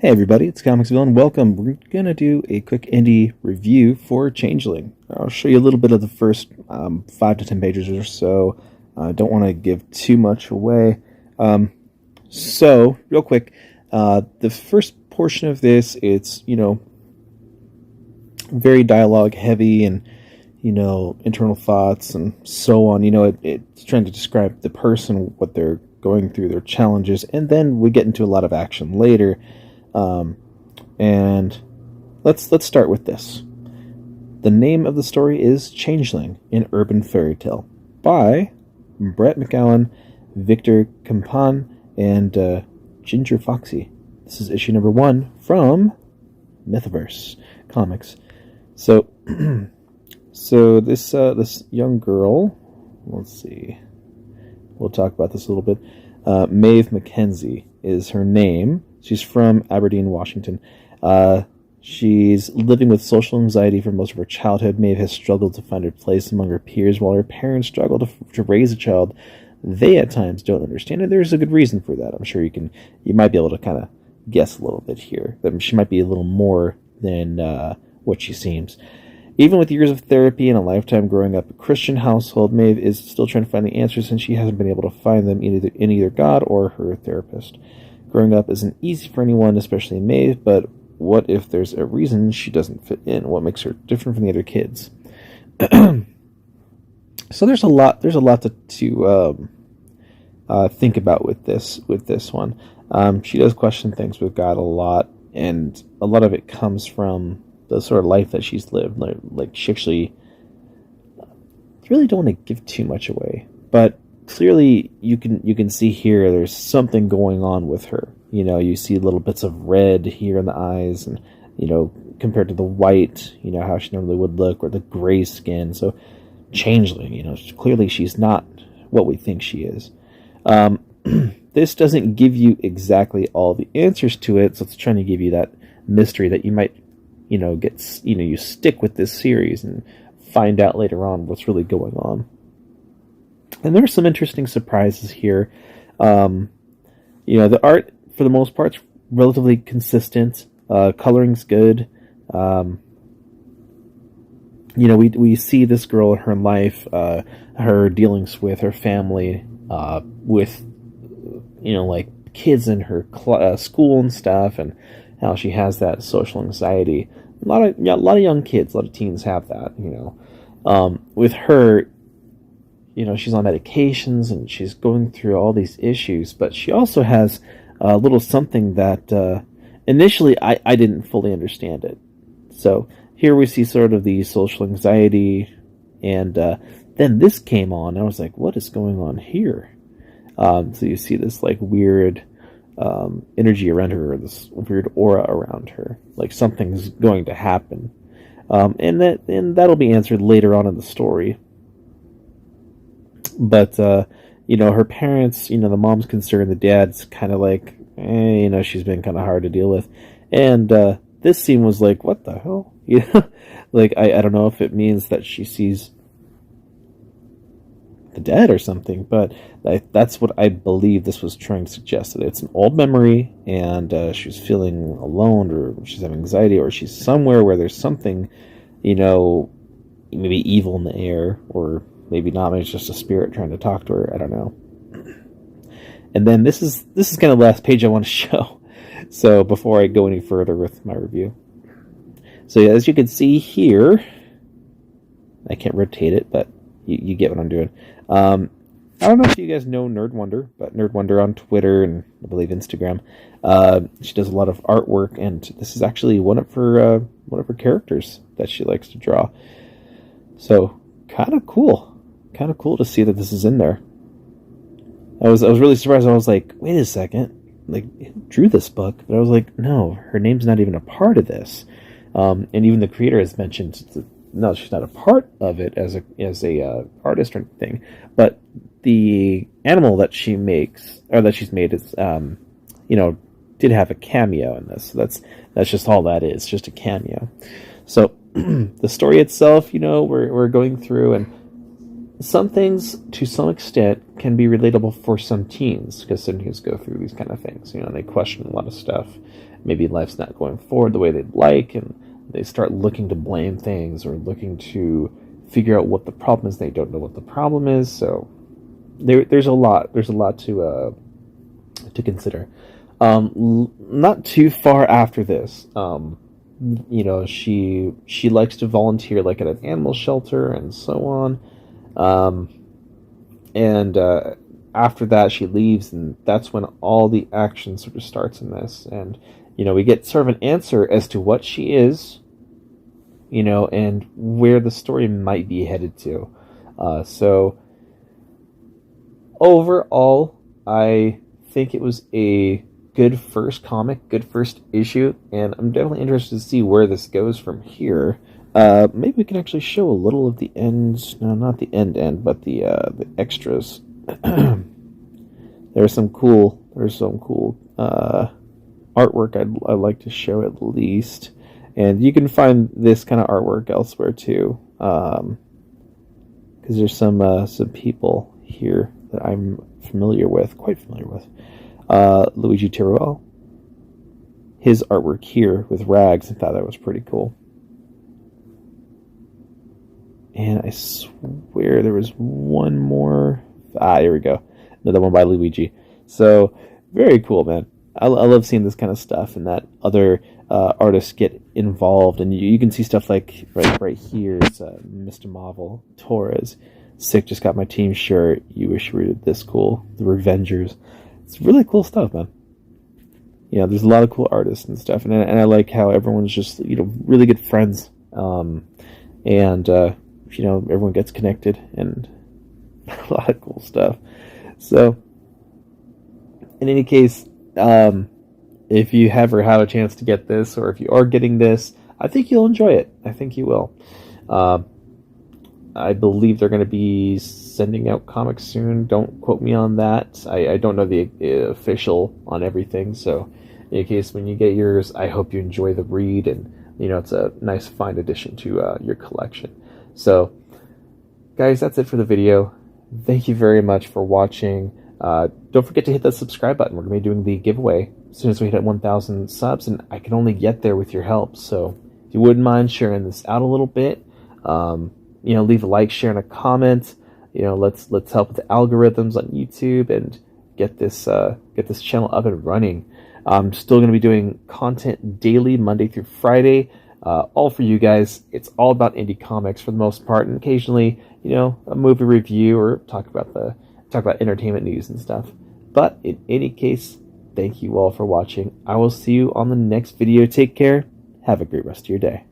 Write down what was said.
Hey everybody, it's Comixville and welcome. We're going to do a quick indie review for Changeling. I'll show you a little bit of the first 5 to 10 pages or so. I don't want to give too much away. Real quick, the first portion of this, it's, very dialogue heavy and, internal thoughts and so on. It's trying to describe the person, what they're going through, their challenges, and then we get into a lot of action later. And let's start with this. The name of the story is Changeling, an Urban Fairy Tale by Brett McGowan, Victor Campan, and Ginger Foxy. This is issue number 1 from Mythiverse Comics. So, this young girl, let's see, we'll talk about this a little bit. Maeve Mackenzie is her name. She's from Aberdeen, Washington. She's living with social anxiety for most of her childhood. Maeve has struggled to find her place among her peers, while her parents struggle to raise a child they at times don't understand, and there's a good reason for that. I'm sure you might be able to kind of guess a little bit here. That she might be a little more than what she seems. Even with years of therapy and a lifetime growing up in a Christian household, Maeve is still trying to find the answers, and she hasn't been able to find them in either God or her therapist. Growing up isn't easy for anyone, especially Maeve, but what if there's a reason she doesn't fit in? What makes her different from the other kids? So there's a lot to think about with this one. She does question things with God a lot, and a lot of it comes from the sort of life that she's lived. Like she actually really don't want to give too much away, but clearly you can see here there's something going on with her. You see little bits of red here in the eyes, and compared to the white, how she normally would look, or the gray skin. So Changeling, clearly she's not what we think she is. This doesn't give you exactly all the answers to it, so it's trying to give you that mystery that you might you stick with this series and find out later on what's really going on. And there are some interesting surprises here. The art, for the most part, is relatively consistent. Coloring's good. We see this girl in her life, her dealings with her family, with, like kids in her school and stuff, and how she has that social anxiety. A lot of young kids, a lot of teens have that, with her, she's on medications and she's going through all these issues, but she also has a little something that initially I didn't fully understand it. So here we see sort of the social anxiety, and then this came on, and I was like, what is going on here? So you see this like weird energy around her, or this weird aura around her, like something's going to happen, and that'll be answered later on in the story. But her parents, the mom's concerned, the dad's kind of like, she's been kind of hard to deal with, and this scene was like, what the hell, like I don't know if it means that she sees the dead or something, but that's what I believe this was trying to suggest, that it's an old memory, and she's feeling alone, or she's having anxiety, or she's somewhere where there's something, maybe evil in the air, or maybe not, maybe it's just a spirit trying to talk to her, I don't know. And then this is kind of the last page I want to show, so before I go any further with my review. So yeah, as you can see here, I can't rotate it, but you get what I'm doing. I don't know if you guys know Nerd Wonder, but Nerd Wonder on Twitter and I believe Instagram. She does a lot of artwork, and this is actually one of her characters that she likes to draw. So kind of cool to see that this is in there. I was really surprised. I was like, wait a second, like, who drew this book? But I was like, no, her name's not even a part of this. And even the creator has mentioned, no, she's not a part of it as a artist or anything. But the animal that she makes, or that she's made, is did have a cameo in this. So that's just all that is, just a cameo. So the story itself, we're going through, and some things, to some extent, can be relatable for some teens, because some teens go through these kind of things. You know, they question a lot of stuff. Maybe life's not going forward the way they'd like, and they start looking to blame things or looking to figure out what the problem is. They don't know what the problem is, so there's a lot to consider. Not too far after this, you know, she likes to volunteer, like at an animal shelter and so on. And after that, she leaves, and that's when all the action sort of starts in this. And, you know, we get sort of an answer as to what she is, you know, and where the story might be headed to. So, overall, I think it was a good first comic, good first issue, and I'm definitely interested to see where this goes from here. Maybe we can actually show a little of the end. No, not the end, but the extras. There's some cool artwork I'd like to show at least, and you can find this kind of artwork elsewhere too. Because there's some people here that I'm quite familiar with. Luigi Teruel. His artwork here with Rags, I thought that was pretty cool. And I swear there was one more. Here we go. Another one by Luigi. So, very cool, man. I love seeing this kind of stuff and that other artists get involved. And you can see stuff like right here. It's Mr. Marvel, Torres. Sick, just got my team shirt. You wish you were this cool. The Revengers. It's really cool stuff, man. You know, there's a lot of cool artists and stuff. And I like how everyone's just, you know, really good friends. You know, everyone gets connected and a lot of cool stuff. So, in any case, if you ever have a chance to get this, or if you are getting this, I think you'll enjoy it. I think you will. I believe they're going to be sending out comics soon. Don't quote me on that. I don't know the official on everything. So, in any case, when you get yours, I hope you enjoy the read, and you know, it's a nice, fine addition to your collection. So, guys, that's it for the video. Thank you very much for watching. Don't forget to hit that subscribe button. We're going to be doing the giveaway as soon as we hit 1,000 subs, and I can only get there with your help. So, if you wouldn't mind sharing this out a little bit, you know, leave a like, share, and a comment. You know, let's help with the algorithms on YouTube and get this channel up and running. I'm still going to be doing content daily, Monday through Friday. All for you guys. It's all about indie comics for the most part, and occasionally, you know, a movie review or talk about entertainment news and stuff. But in any case, thank you all for watching. I will see you on the next video. Take care. Have a great rest of your day.